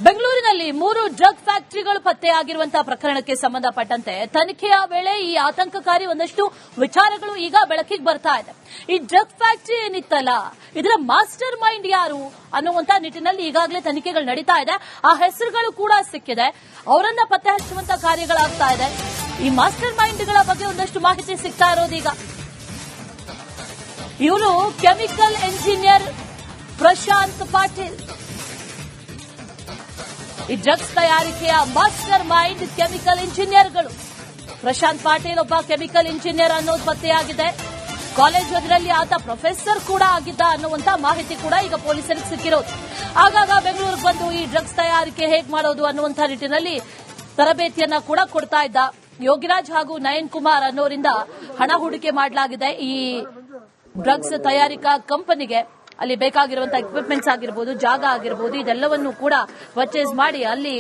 ಬೆಂಗಳೂರಿನಲ್ಲಿ 3 ಡ್ರಗ್ ಫ್ಯಾಕ್ಟರಿಗಳು ಪತ್ತೆಯಾಗಿರುವಂತಹ ಪ್ರಕರಣಕ್ಕೆ ಸಂಬಂಧಪಟ್ಟಂತೆ ತನಿಖೆಯ ವೇಳೆ ಈ ಆತಂಕಕಾರಿ ಒಂದಷ್ಟು ವಿಚಾರಗಳು ಈಗ ಬೆಳಕಿಗೆ ಬರ್ತಾ ಇದೆ. ಈ ಡ್ರಗ್ ಫ್ಯಾಕ್ಟರಿ ಏನಿತ್ತಲ್ಲ, ಇದರ ಮಾಸ್ಟರ್ ಮೈಂಡ್ ಯಾರು ಅನ್ನುವಂತ ನಿಟ್ಟಿನಲ್ಲಿ ಈಗಾಗಲೇ ತನಿಖೆಗಳು ನಡೀತಾ ಇದೆ. ಆ ಹೆಸರುಗಳು ಕೂಡ ಸಿಕ್ಕಿದೆ. ಅವರನ್ನ ಪತ್ತೆ ಹಚ್ಚುವಂತ ಕಾರ್ಯಗಳಾಗ್ತಾ ಇದೆ. ಈ ಮಾಸ್ಟರ್ ಮೈಂಡ್ಗಳ ಬಗ್ಗೆ ಒಂದಷ್ಟು ಮಾಹಿತಿ ಸಿಗ್ತಾ ಇರೋದೀಗ. ಇವರು ಕೆಮಿಕಲ್ ಇಂಜಿನಿಯರ್ ಪ್ರಶಾಂತ್ ಪಾಟೀಲ್. ಈ ಡ್ರಗ್ಸ್ ತಯಾರಿಕೆಯ ಮಾಸ್ಟರ್ ಮೈಂಡ್ ಕೆಮಿಕಲ್ ಇಂಜಿನಿಯರ್ಗಳು. ಪ್ರಶಾಂತ್ ಪಾಟೀಲ್ ಒಬ್ಬ ಕೆಮಿಕಲ್ ಇಂಜಿನಿಯರ್ ಅನ್ನೋದು ಪತ್ತೆಯಾಗಿದೆ. ಕಾಲೇಜ್ ಒಂದರಲ್ಲಿ ಆತ ಪ್ರೊಫೆಸರ್ ಕೂಡ ಆಗಿದ್ದ ಅನ್ನುವಂತ ಮಾಹಿತಿ ಕೂಡ ಈಗ ಪೊಲೀಸರಿಗೆ ಸಿಕ್ಕಿರೋದು. ಆಗಾಗ ಬೆಂಗಳೂರಿಗೆ ಬಂದು ಈ ಡ್ರಗ್ಸ್ ತಯಾರಿಕೆ ಹೇಗೆ ಮಾಡೋದು ಅನ್ನುವಂಥ ನಿಟ್ಟಿನಲ್ಲಿ ತರಬೇತಿಯನ್ನ ಕೂಡ ಕೊಡ್ತಾ ಇದ್ದ. ಯೋಗಿರಾಜ್ ಹಾಗೂ ನಯನ್ ಕುಮಾರ್ ಅನ್ನೋರಿಂದ ಹಣ ಹೂಡಿಕೆ ಮಾಡಲಾಗಿದೆ ಈ ಡ್ರಗ್ಸ್ ತಯಾರಿಕಾ ಕಂಪನಿಗೆ. ಅಲ್ಲಿ ಬೇಕಾಗಿರುವಂತಹ ಎಕ್ವಿಪ್ಮೆಂಟ್ಸ್ ಆಗಿರ್ಬೋದು, ಜಾಗ ಆಗಿರ್ಬೋದು, ಇದೆಲ್ಲವನ್ನೂ ಕೂಡ ಪರ್ಚೇಸ್ ಮಾಡಿ ಅಲ್ಲಿ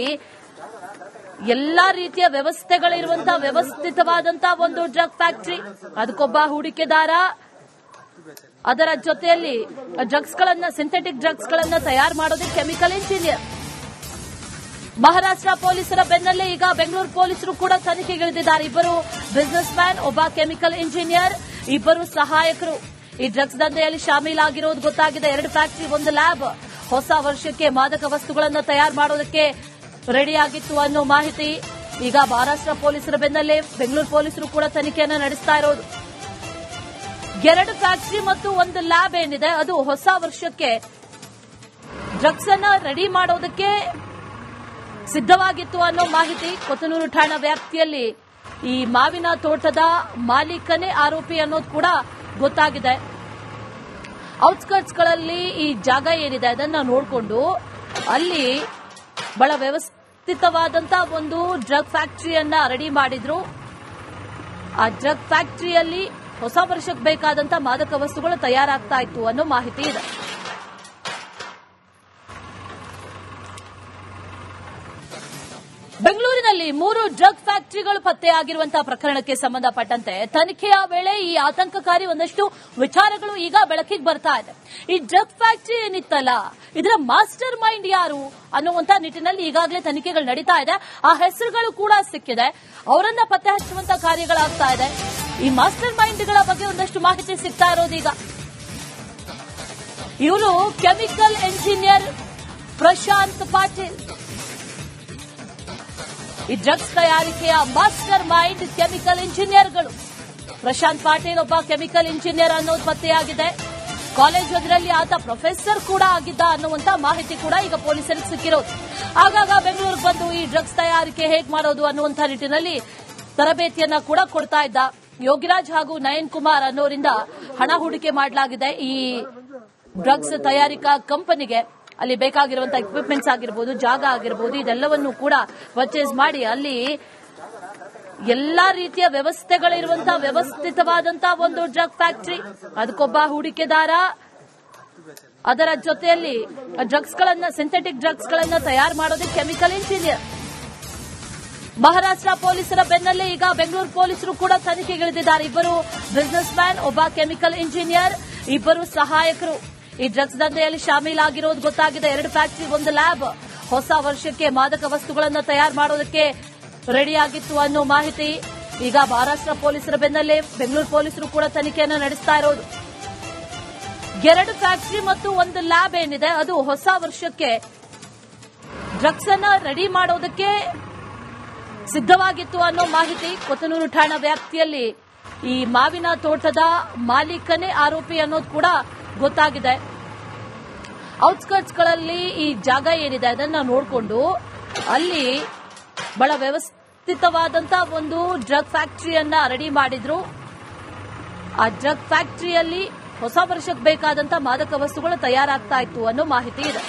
ಎಲ್ಲಾ ರೀತಿಯ ವ್ಯವಸ್ಥೆಗಳಿರುವಂತಹ ವ್ಯವಸ್ಥಿತವಾದಂತಹ ಒಂದು ಡ್ರಗ್ ಫ್ಯಾಕ್ಟರಿ. ಅದಕ್ಕೊಬ್ಬ ಹೂಡಿಕೆದಾರ, ಅದರ ಜೊತೆಯಲ್ಲಿ ಡ್ರಗ್ಸ್ಗಳನ್ನ, ಸಿಂಥೆಟಿಕ್ ಡ್ರಗ್ಸ್ಗಳನ್ನ ತಯಾರು ಮಾಡೋದಕ್ಕೆ ಕೆಮಿಕಲ್ ಇಂಜಿನಿಯರ್. ಮಹಾರಾಷ್ಟ್ರ ಪೊಲೀಸರ ಬೆನ್ನಲ್ಲೇ ಈಗ ಬೆಂಗಳೂರು ಪೊಲೀಸರು ಕೂಡ ತನಿಖೆಗಿಳಿದಿದ್ದಾರೆ. ಇಬ್ಬರು ಬಿಸಿನೆಸ್ ಮ್ಯಾನ್, ಒಬ್ಬ ಕೆಮಿಕಲ್ ಇಂಜಿನಿಯರ್, ಇಬ್ಬರು ಸಹಾಯಕರು ಈ ಡ್ರಗ್ಸ್ ದಂಧೆಯಲ್ಲಿ ಶಾಮೀಲಾಗಿರೋದು ಗೊತ್ತಾಗಿದೆ. 2 ಫ್ಯಾಕ್ಟರಿ, 1 ಲ್ಯಾಬ್ ಹೊಸ ವರ್ಷಕ್ಕೆ ಮಾದಕ ವಸ್ತುಗಳನ್ನು ತಯಾರು ಮಾಡೋದಕ್ಕೆ ರೆಡಿಯಾಗಿತ್ತು ಅನ್ನೋ ಮಾಹಿತಿ. ಈಗ ಮಹಾರಾಷ್ಟ್ರ ಪೊಲೀಸರ ಬೆನ್ನಲ್ಲೇ ಬೆಂಗಳೂರು ಪೊಲೀಸರು ಕೂಡ ತನಿಖೆಯನ್ನು ನಡೆಸ್ತಾ ಇರೋದು. 2 ಫ್ಯಾಕ್ಟರಿ ಮತ್ತು 1 ಲ್ಯಾಬ್ ಏನಿದೆ ಅದು ಹೊಸ ವರ್ಷಕ್ಕೆ ಡ್ರಗ್ಸ್ ಅನ್ನ ರೆಡಿ ಮಾಡೋದಕ್ಕೆ ಸಿದ್ಧವಾಗಿತ್ತು ಅನ್ನೋ ಮಾಹಿತಿ. ಕೊತ್ತನೂರು ಠಾಣಾ ವ್ಯಾಪ್ತಿಯಲ್ಲಿ ಈ ಮಾವಿನ ತೋಟದ ಮಾಲೀಕನೇ ಆರೋಪಿ ಅನ್ನೋದು ಕೂಡ ಗೊತ್ತಾಗಿದೆ. ಔಟ್ಸ್ಕರ್ಟ್ಸ್ಗಳಲ್ಲಿ ಈ ಜಾಗ ಏನಿದೆ ಅದನ್ನ ನೋಡಿಕೊಂಡು ಅಲ್ಲಿ ಬಹಳ ವ್ಯವಸ್ಥಿತವಾದಂತಹ ಒಂದು ಡ್ರಗ್ ಫ್ಯಾಕ್ಟರಿಯನ್ನ ರೆಡಿ ಮಾಡಿದ್ರು. ಆ ಡ್ರಗ್ ಫ್ಯಾಕ್ಟರಿಯಲ್ಲಿ ಹೊಸ ವರ್ಷಕ್ಕೆ ಬೇಕಾದಂತ ಮಾದಕ ವಸ್ತುಗಳು ತಯಾರಾಗ್ತಾ ಇತ್ತು ಅನ್ನೋ ಮಾಹಿತಿ ಇದೆ. ಬೆಂಗಳೂರಿನಲ್ಲಿ 3 ಡ್ರಗ್ ಫ್ಯಾಕ್ಟರಿಗಳು ಪತ್ತೆಯಾಗಿರುವಂತಹ ಪ್ರಕರಣಕ್ಕೆ ಸಂಬಂಧಪಟ್ಟಂತೆ ತನಿಖೆಯ ವೇಳೆ ಈ ಆತಂಕಕಾರಿ ಒಂದಷ್ಟು ವಿಚಾರಗಳು ಈಗ ಬೆಳಕಿಗೆ ಬರ್ತಾ ಇದೆ. ಈ ಡ್ರಗ್ ಫ್ಯಾಕ್ಟರಿ ಏನಿತ್ತಲ್ಲ, ಇದರ ಮಾಸ್ಟರ್ ಮೈಂಡ್ ಯಾರು ಅನ್ನುವಂತ ನಿಟ್ಟಿನಲ್ಲಿ ಈಗಾಗಲೇ ತನಿಖೆಗಳು ನಡೀತಾ ಇದೆ. ಆ ಹೆಸರುಗಳು ಕೂಡ ಸಿಕ್ಕಿದೆ. ಅವರನ್ನ ಪತ್ತೆ ಹಚ್ಚುವಂತ ಕಾರ್ಯಗಳಾಗ್ತಾ ಇದೆ. ಈ ಮಾಸ್ಟರ್ ಮೈಂಡ್ಗಳ ಬಗ್ಗೆ ಒಂದಷ್ಟು ಮಾಹಿತಿ ಸಿಗ್ತಾ ಇರೋದೀಗ. ಇವರು ಕೆಮಿಕಲ್ ಇಂಜಿನಿಯರ್ ಪ್ರಶಾಂತ್ ಪಾಟೀಲ್. ಈ ಡ್ರಗ್ಸ್ ತಯಾರಿಕೆಯ ಮಾಸ್ಟರ್ ಮೈಂಡ್ ಕೆಮಿಕಲ್ ಇಂಜಿನಿಯರ್ಗಳು. ಪ್ರಶಾಂತ್ ಪಾಟೀಲ್ ಒಬ್ಬ ಕೆಮಿಕಲ್ ಇಂಜಿನಿಯರ್ ಅನ್ನೋದು ಪತ್ತೆಯಾಗಿದೆ. ಕಾಲೇಜ್ ಒಂದರಲ್ಲಿ ಆತ ಪ್ರೊಫೆಸರ್ ಕೂಡ ಆಗಿದ್ದ ಅನ್ನುವಂತ ಮಾಹಿತಿ ಕೂಡ ಈಗ ಪೊಲೀಸರಿಗೆ ಸಿಕ್ಕಿರೋದು. ಆಗಾಗ ಬೆಂಗಳೂರಿಗೆ ಬಂದು ಈ ಡ್ರಗ್ಸ್ ತಯಾರಿಕೆ ಹೇಗೆ ಮಾಡೋದು ಅನ್ನುವಂಥ ನಿಟ್ಟಿನಲ್ಲಿ ತರಬೇತಿಯನ್ನ ಕೂಡ ಕೊಡ್ತಾ ಇದ್ದ. ಯೋಗಿರಾಜ್ ಹಾಗೂ ನಯನ್ ಕುಮಾರ್ ಅನ್ನೋರಿಂದ ಹಣ ಹೂಡಿಕೆ ಮಾಡಲಾಗಿದೆ ಈ ಡ್ರಗ್ಸ್ ತಯಾರಿಕಾ ಕಂಪನಿಗೆ. ಅಲ್ಲಿ ಬೇಕಾಗಿರುವಂತಹ ಎಕ್ವಿಪ್ಮೆಂಟ್ಸ್ ಆಗಿರ್ಬೋದು, ಜಾಗ ಆಗಿರ್ಬೋದು, ಇದೆಲ್ಲವನ್ನೂ ಕೂಡ ಪರ್ಚೇಸ್ ಮಾಡಿ ಅಲ್ಲಿ ಎಲ್ಲಾ ರೀತಿಯ ವ್ಯವಸ್ಥೆಗಳಿರುವಂತಹ ವ್ಯವಸ್ಥಿತವಾದಂತಹ ಒಂದು ಡ್ರಗ್ ಫ್ಯಾಕ್ಟರಿ. ಅದಕ್ಕೊಬ್ಬ ಹೂಡಿಕೆದಾರ, ಅದರ ಜೊತೆಯಲ್ಲಿ ಡ್ರಗ್ಸ್ಗಳನ್ನ, ಸಿಂಥೆಟಿಕ್ ಡ್ರಗ್ಸ್ಗಳನ್ನ ತಯಾರು ಮಾಡೋದಕ್ಕೆ ಕೆಮಿಕಲ್ ಇಂಜಿನಿಯರ್. ಮಹಾರಾಷ್ಟ್ರ ಪೊಲೀಸರ ಬೆನ್ನಲ್ಲೇ ಈಗ ಬೆಂಗಳೂರು ಪೊಲೀಸರು ಕೂಡ ತನಿಖೆಗಿಳಿದಿದ್ದಾರೆ. ಇಬ್ಬರು ಬಿಸಿನೆಸ್ ಮ್ಯಾನ್, ಒಬ್ಬ ಕೆಮಿಕಲ್ ಇಂಜಿನಿಯರ್, ಇಬ್ಬರು ಸಹಾಯಕರು ಈ ಡ್ರಗ್ಸ್ ದಂಧೆಯಲ್ಲಿ ಶಾಮೀಲಾಗಿರೋದು ಗೊತ್ತಾಗಿದೆ. 2 ಫ್ಯಾಕ್ಟರಿ, 1 ಲ್ಯಾಬ್ ಹೊಸ ವರ್ಷಕ್ಕೆ ಮಾದಕ ವಸ್ತುಗಳನ್ನು ತಯಾರು ಮಾಡೋದಕ್ಕೆ ರೆಡಿಯಾಗಿತ್ತು ಅನ್ನೋ ಮಾಹಿತಿ. ಈಗ ಮಹಾರಾಷ್ಟ್ರ ಪೊಲೀಸರ ಬೆನ್ನಲ್ಲೇ ಬೆಂಗಳೂರು ಪೊಲೀಸರು ಕೂಡ ತನಿಖೆಯನ್ನು ನಡೆಸ್ತಾ ಇರೋದು. 2 ಫ್ಯಾಕ್ಟರಿ ಮತ್ತು 1 ಲ್ಯಾಬ್ ಏನಿದೆ ಅದು ಹೊಸ ವರ್ಷಕ್ಕೆ ಡ್ರಗ್ಸ್ ಅನ್ನ ರೆಡಿ ಮಾಡೋದಕ್ಕೆ ಸಿದ್ಧವಾಗಿತ್ತು ಅನ್ನೋ ಮಾಹಿತಿ. ಕೊತ್ತನೂರು ಠಾಣಾ ವ್ಯಾಪ್ತಿಯಲ್ಲಿ ಈ ಮಾವಿನ ತೋಟದ ಮಾಲೀಕನೇ ಆರೋಪಿ ಅನ್ನೋದು ಕೂಡ ಗೊತ್ತಾಗಿದೆ. ಔಟ್ಸ್ಕರ್ಟ್ಸ್ಗಳಲ್ಲಿ ಈ ಜಾಗ ಏನಿದೆ ಅದನ್ನ ನೋಡಿಕೊಂಡು ಅಲ್ಲಿ ಬಹಳ ವ್ಯವಸ್ಥಿತವಾದಂತಹ ಒಂದು ಡ್ರಗ್ ಫ್ಯಾಕ್ಟರಿಯನ್ನ ರೆಡಿ ಮಾಡಿದ್ರು. ಆ ಡ್ರಗ್ ಫ್ಯಾಕ್ಟರಿಯಲ್ಲಿ ಹೊಸ ವರ್ಷಕ್ಕೆ ಬೇಕಾದಂತಹ ಮಾದಕ ವಸ್ತುಗಳು ತಯಾರಾಗ್ತಾ ಇತ್ತು ಅನ್ನೋ ಮಾಹಿತಿ ಇದೆ.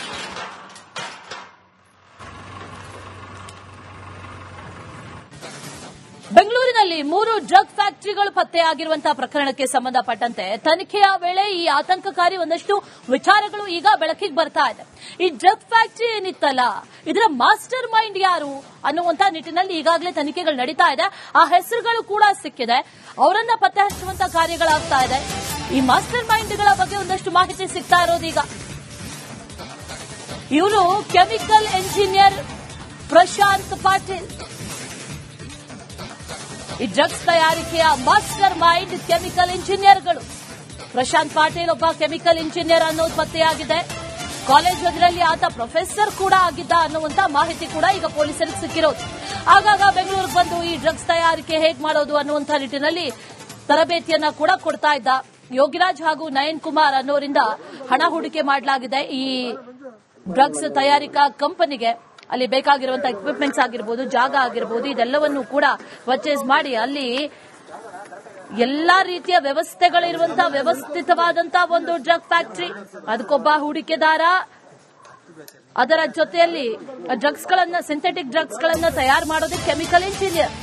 ಬೆಂಗಳೂರಿನಲ್ಲಿ 3 ಡ್ರಗ್ ಫ್ಯಾಕ್ಟರಿಗಳು ಪತ್ತೆಯಾಗಿರುವಂತಹ ಪ್ರಕರಣಕ್ಕೆ ಸಂಬಂಧಪಟ್ಟಂತೆ ತನಿಖೆಯ ವೇಳೆ ಈ ಆತಂಕಕಾರಿ ಒಂದಷ್ಟು ವಿಚಾರಗಳು ಈಗ ಬೆಳಕಿಗೆ ಬರ್ತಾ ಇದೆ. ಈ ಡ್ರಗ್ ಫ್ಯಾಕ್ಟರಿ ಏನಿತ್ತಲ್ಲ, ಇದರ ಮಾಸ್ಟರ್ ಮೈಂಡ್ ಯಾರು ಅನ್ನುವಂತ ನಿಟ್ಟಿನಲ್ಲಿ ಈಗಾಗಲೇ ತನಿಖೆಗಳು ನಡೀತಾ ಇದೆ. ಆ ಹೆಸರುಗಳು ಕೂಡ ಸಿಕ್ಕಿದೆ. ಅವರನ್ನ ಪತ್ತೆ ಹಚ್ಚುವಂತ ಕಾರ್ಯಗಳಾಗ್ತಾ ಇದೆ. ಈ ಮಾಸ್ಟರ್ ಮೈಂಡ್ಗಳ ಬಗ್ಗೆ ಒಂದಷ್ಟು ಮಾಹಿತಿ ಸಿಗ್ತಾ ಇರೋದೀಗ. ಇವನು ಕೆಮಿಕಲ್ ಇಂಜಿನಿಯರ್ ಪ್ರಶಾಂತ್ ಪಾಟೀಲ್. ಈ ಡ್ರಗ್ಸ್ ತಯಾರಿಕೆಯ ಮಾಸ್ಟರ್ ಮೈಂಡ್ ಕೆಮಿಕಲ್ ಇಂಜಿನಿಯರ್ಗಳು. ಪ್ರಶಾಂತ್ ಪಾಟೀಲ್ ಒಬ್ಬ ಕೆಮಿಕಲ್ ಇಂಜಿನಿಯರ್ ಅನ್ನೋದು ಪತ್ತೆಯಾಗಿದೆ. ಕಾಲೇಜ್ ಒಂದರಲ್ಲಿ ಆತ ಪ್ರೊಫೆಸರ್ ಕೂಡ ಆಗಿದ್ದ ಅನ್ನುವಂತ ಮಾಹಿತಿ ಕೂಡ ಈಗ ಪೊಲೀಸರಿಗೆ ಸಿಕ್ಕಿರೋದು. ಆಗಾಗ ಬೆಂಗಳೂರಿಗೆ ಬಂದು ಈ ಡ್ರಗ್ಸ್ ತಯಾರಿಕೆ ಹೇಗೆ ಮಾಡೋದು ಅನ್ನುವಂಥ ನಿಟ್ಟಿನಲ್ಲಿ ತರಬೇತಿಯನ್ನ ಕೂಡ ಕೊಡ್ತಾ ಇದ್ದ. ಯೋಗಿರಾಜ್ ಹಾಗೂ ನಯನ್ ಕುಮಾರ್ ಅನ್ನೋರಿಂದ ಹಣ ಹೂಡಿಕೆ ಮಾಡಲಾಗಿದೆ ಈ ಡ್ರಗ್ಸ್ ತಯಾರಿಕಾ ಕಂಪನಿಗೆ. ಅಲ್ಲಿ ಬೇಕಾಗಿರುವಂತಹ ಎಕ್ವಿಪ್ಮೆಂಟ್ಸ್ ಆಗಿರ್ಬೋದು, ಜಾಗ ಆಗಿರ್ಬೋದು, ಇದೆಲ್ಲವನ್ನೂ ಕೂಡ ಪರ್ಚೇಸ್ ಮಾಡಿ ಅಲ್ಲಿ ಎಲ್ಲಾ ರೀತಿಯ ವ್ಯವಸ್ಥೆಗಳಿರುವಂತಹ ವ್ಯವಸ್ಥಿತವಾದಂತಹ ಒಂದು ಡ್ರಗ್ ಫ್ಯಾಕ್ಟರಿ, ಅದಕ್ಕೊಬ್ಬ ಹೂಡಿಕೆದಾರ, ಅದರ ಜೊತೆಯಲ್ಲಿ ಸಿಂಥೆಟಿಕ್ ಡ್ರಗ್ಸ್ ಗಳನ್ನ ತಯಾರು ಮಾಡೋದಕ್ಕೆ ಕೆಮಿಕಲ್ ಇಂಜಿನಿಯರ್.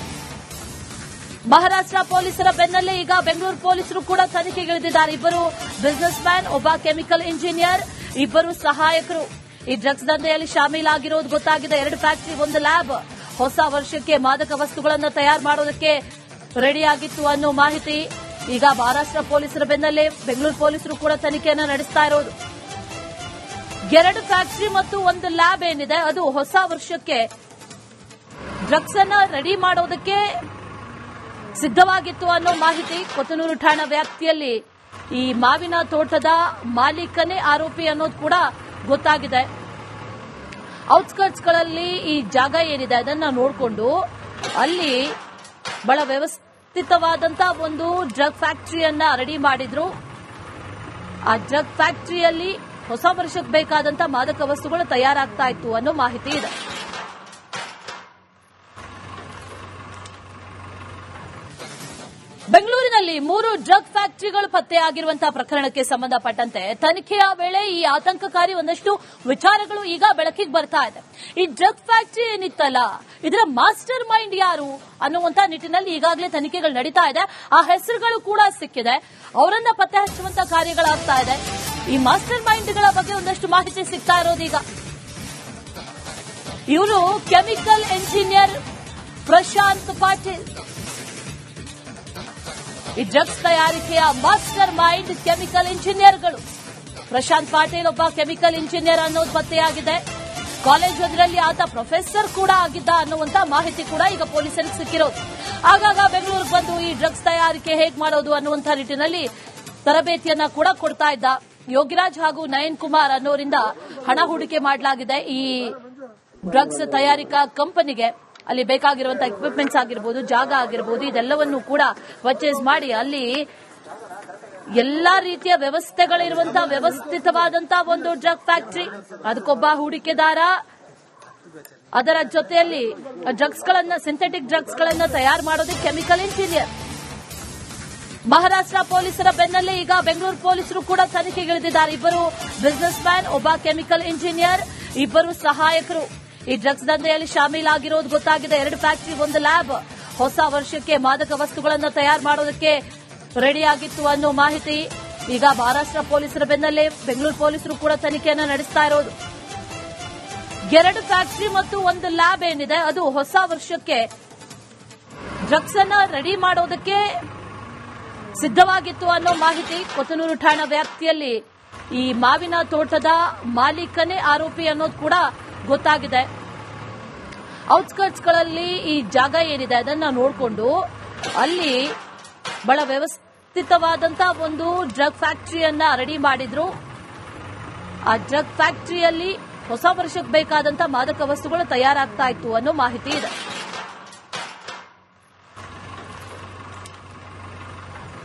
ಮಹಾರಾಷ್ಟ್ರ ಪೊಲೀಸರ ಬೆನ್ನಲ್ಲೇ ಈಗ ಬೆಂಗಳೂರು ಪೊಲೀಸರು ಕೂಡ ತನಿಖೆಗಿಳಿದಿದ್ದಾರೆ. ಇಬ್ಬರು ಬಿಸಿನೆಸ್ ಮ್ಯಾನ್, ಒಬ್ಬ ಕೆಮಿಕಲ್ ಇಂಜಿನಿಯರ್, ಇಬ್ಬರು ಸಹಾಯಕರು ಈ ಡ್ರಗ್ಸ್ ದಂಧೆಯಲ್ಲಿ ಶಾಮೀಲಾಗಿರೋದು ಗೊತ್ತಾಗಿದೆ. 2 ಫ್ಯಾಕ್ಟರಿ, 1 ಲ್ಯಾಬ್ ಹೊಸ ವರ್ಷಕ್ಕೆ ಮಾದಕ ವಸ್ತುಗಳನ್ನು ತಯಾರು ಮಾಡೋದಕ್ಕೆ ರೆಡಿಯಾಗಿತ್ತು ಅನ್ನೋ ಮಾಹಿತಿ. ಈಗ ಮಹಾರಾಷ್ಟ್ರ ಪೊಲೀಸರ ಬೆನ್ನಲ್ಲೇ ಬೆಂಗಳೂರು ಪೊಲೀಸರು ಕೂಡ ತನಿಖೆಯನ್ನು ನಡೆಸ್ತಾ ಇರೋದು. 2 ಫ್ಯಾಕ್ಟರಿ ಮತ್ತು 1 ಲ್ಯಾಬ್ ಏನಿದೆ ಅದು ಹೊಸ ವರ್ಷಕ್ಕೆ ಡ್ರಗ್ಸ್ ಅನ್ನ ರೆಡಿ ಮಾಡೋದಕ್ಕೆ ಸಿದ್ಧವಾಗಿತ್ತು ಅನ್ನೋ ಮಾಹಿತಿ. ಕೊತ್ತನೂರು ಠಾಣಾ ವ್ಯಾಪ್ತಿಯಲ್ಲಿ ಈ ಮಾವಿನ ತೋಟದ ಮಾಲೀಕನೇ ಆರೋಪಿ ಅನ್ನೋದು ಕೂಡ ಗೊತ್ತಾಗಿದೆ. ಔಟ್ಸ್ಕರ್ಟ್ಸ್ಗಳಲ್ಲಿ ಈ ಜಾಗ ಏನಿದೆ ಅದನ್ನ ನೋಡಿಕೊಂಡು ಅಲ್ಲಿ ಬಹಳ ವ್ಯವಸ್ಥಿತವಾದಂತಹ ಒಂದು ಡ್ರಗ್ ಫ್ಯಾಕ್ಟರಿಯನ್ನ ರೆಡಿ ಮಾಡಿದ್ರು. ಆ ಡ್ರಗ್ ಫ್ಯಾಕ್ಟರಿಯಲ್ಲಿ ಹೊಸ ವರ್ಷಕ್ಕೆ ಬೇಕಾದಂತಹ ಮಾದಕ ವಸ್ತುಗಳು ತಯಾರಾಗ್ತಾ ಇತ್ತು ಅನ್ನೋ ಮಾಹಿತಿ ಇದೆ. ಬೆಂಗಳೂರಿನಲ್ಲಿ 3 ಡ್ರಗ್ ಫ್ಯಾಕ್ಟರಿಗಳು ಪತ್ತೆಯಾಗಿರುವಂತಹ ಪ್ರಕರಣಕ್ಕೆ ಸಂಬಂಧಪಟ್ಟಂತೆ ತನಿಖೆಯ ವೇಳೆ ಈ ಆತಂಕಕಾರಿ ಒಂದಷ್ಟು ವಿಚಾರಗಳು ಈಗ ಬೆಳಕಿಗೆ ಬರ್ತಾ ಇದೆ. ಈ ಡ್ರಗ್ ಫ್ಯಾಕ್ಟರಿ ಏನಿತ್ತಲ್ಲ, ಇದರ ಮಾಸ್ಟರ್ ಮೈಂಡ್ ಯಾರು ಅನ್ನುವಂತ ನಿಟ್ಟಿನಲ್ಲಿ ಈಗಾಗಲೇ ತನಿಖೆಗಳು ನಡೀತಾ ಇದೆ. ಆ ಹೆಸರುಗಳು ಕೂಡ ಸಿಕ್ಕಿದೆ, ಅವರನ್ನ ಪತ್ತೆ ಹಚ್ಚುವಂತ ಕಾರ್ಯಗಳಾಗ್ತಾ ಇದೆ. ಈ ಮಾಸ್ಟರ್ ಮೈಂಡ್ಗಳ ಬಗ್ಗೆ ಒಂದಷ್ಟು ಮಾಹಿತಿ ಸಿಗ್ತಾ ಇರೋದೀಗ. ಇವರು ಕೆಮಿಕಲ್ ಇಂಜಿನಿಯರ್ ಪ್ರಶಾಂತ್ ಪಾಟೀಲ್. ಈ ಡ್ರಗ್ಸ್ ತಯಾರಿಕೆಯ ಮಾಸ್ಟರ್ ಮೈಂಡ್ ಕೆಮಿಕಲ್ ಇಂಜಿನಿಯರ್ಗಳು. ಪ್ರಶಾಂತ್ ಪಾಟೀಲ್ ಒಬ್ಬ ಕೆಮಿಕಲ್ ಇಂಜಿನಿಯರ್ ಅನ್ನೋದು ಪತ್ತೆಯಾಗಿದೆ. ಕಾಲೇಜ್ ಒಂದರಲ್ಲಿ ಆತ ಪ್ರೊಫೆಸರ್ ಕೂಡ ಆಗಿದ್ದ ಅನ್ನುವಂತ ಮಾಹಿತಿ ಕೂಡ ಈಗ ಪೊಲೀಸರಿಗೆ ಸಿಕ್ಕಿರೋದು. ಆಗಾಗ ಬೆಂಗಳೂರಿಗೆ ಬಂದು ಈ ಡ್ರಗ್ಸ್ ತಯಾರಿಕೆ ಹೇಗೆ ಮಾಡೋದು ಅನ್ನುವಂಥ ನಿಟ್ಟಿನಲ್ಲಿ ತರಬೇತಿಯನ್ನ ಕೂಡ ಕೊಡ್ತಾ ಇದ್ದ. ಯೋಗಿರಾಜ್ ಹಾಗೂ ನಯನ್ ಕುಮಾರ್ ಅನ್ನೋರಿಂದ ಹಣ ಹೂಡಿಕೆ ಮಾಡಲಾಗಿದೆ ಈ ಡ್ರಗ್ಸ್ ತಯಾರಿಕಾ ಕಂಪನಿಗೆ. ಅಲ್ಲಿ ಬೇಕಾಗಿರುವಂತಹ ಎಕ್ವಿಪ್ಮೆಂಟ್ಸ್ ಆಗಿರ್ಬೋದು, ಜಾಗ ಆಗಿರ್ಬೋದು, ಇದೆಲ್ಲವನ್ನೂ ಕೂಡ ಪರ್ಚೇಸ್ ಮಾಡಿ ಅಲ್ಲಿ ಎಲ್ಲಾ ರೀತಿಯ ವ್ಯವಸ್ಥೆಗಳಿರುವಂತಹ ವ್ಯವಸ್ಥಿತವಾದಂತಹ ಒಂದು ಡ್ರಗ್ ಫ್ಯಾಕ್ಟರಿ, ಅದಕ್ಕೊಬ್ಬ ಹೂಡಿಕೆದಾರ, ಅದರ ಜೊತೆಯಲ್ಲಿ ಸಿಂಥೆಟಿಕ್ ಡ್ರಗ್ಸ್ ಗಳನ್ನ ತಯಾರು ಮಾಡೋದಕ್ಕೆ ಕೆಮಿಕಲ್ ಇಂಜಿನಿಯರ್. ಮಹಾರಾಷ್ಟ್ರ ಪೊಲೀಸರ ಬೆನ್ನಲ್ಲೇ ಈಗ ಬೆಂಗಳೂರು ಪೊಲೀಸರು ಕೂಡ ತನಿಖೆಗಿಳಿದಿದ್ದಾರೆ. ಇಬ್ಬರು ಬಿಸಿನೆಸ್ ಮ್ಯಾನ್, ಒಬ್ಬ ಕೆಮಿಕಲ್ ಇಂಜಿನಿಯರ್, ಇಬ್ಬರು ಸಹಾಯಕರು ಈ ಡ್ರಗ್ಸ್ ದಂಧೆಯಲ್ಲಿ ಶಾಮೀಲಾಗಿರೋದು ಗೊತ್ತಾಗಿದೆ. 2 ಫ್ಯಾಕ್ಟರಿ, 1 ಲ್ಯಾಬ್ ಹೊಸ ವರ್ಷಕ್ಕೆ ಮಾದಕ ವಸ್ತುಗಳನ್ನು ತಯಾರು ಮಾಡೋದಕ್ಕೆ ರೆಡಿಯಾಗಿತ್ತು ಅನ್ನೋ ಮಾಹಿತಿ. ಈಗ ಮಹಾರಾಷ್ಟ್ರ ಪೊಲೀಸರ ಬೆನ್ನಲ್ಲೇ ಬೆಂಗಳೂರು ಪೊಲೀಸರು ಕೂಡ ತನಿಖೆಯನ್ನು ನಡೆಸ್ತಾ ಇರೋದು. 2 ಫ್ಯಾಕ್ಟರಿ ಮತ್ತು 1 ಲ್ಯಾಬ್ ಏನಿದೆ ಅದು ಹೊಸ ವರ್ಷಕ್ಕೆ ಡ್ರಗ್ಸ್ ಅನ್ನ ರೆಡಿ ಮಾಡೋದಕ್ಕೆ ಸಿದ್ಧವಾಗಿತ್ತು ಅನ್ನೋ ಮಾಹಿತಿ. ಕೊತ್ತನೂರು ಠಾಣಾ ವ್ಯಾಪ್ತಿಯಲ್ಲಿ ಈ ಮಾವಿನ ತೋಟದ ಮಾಲೀಕನೇ ಆರೋಪಿ ಅನ್ನೋದು ಕೂಡ ಗೊತ್ತಾಗಿದೆ. ಔಟ್ಸ್ಕರ್ಟ್ಸ್ಗಳಲ್ಲಿ ಈ ಜಾಗ ಏನಿದೆ ಅದನ್ನ ನೋಡಿಕೊಂಡು ಅಲ್ಲಿ ಬಹಳ ವ್ಯವಸ್ಥಿತವಾದಂತಹ ಒಂದು ಡ್ರಗ್ ಫ್ಯಾಕ್ಟರಿಯನ್ನ ರೆಡಿ ಮಾಡಿದ್ರು. ಆ ಡ್ರಗ್ ಫ್ಯಾಕ್ಟರಿಯಲ್ಲಿ ಹೊಸ ವರ್ಷಕ್ಕೆ ಬೇಕಾದಂತಹ ಮಾದಕ ವಸ್ತುಗಳು ತಯಾರಾಗ್ತಾ ಇತ್ತು ಅನ್ನೋ ಮಾಹಿತಿ ಇದೆ.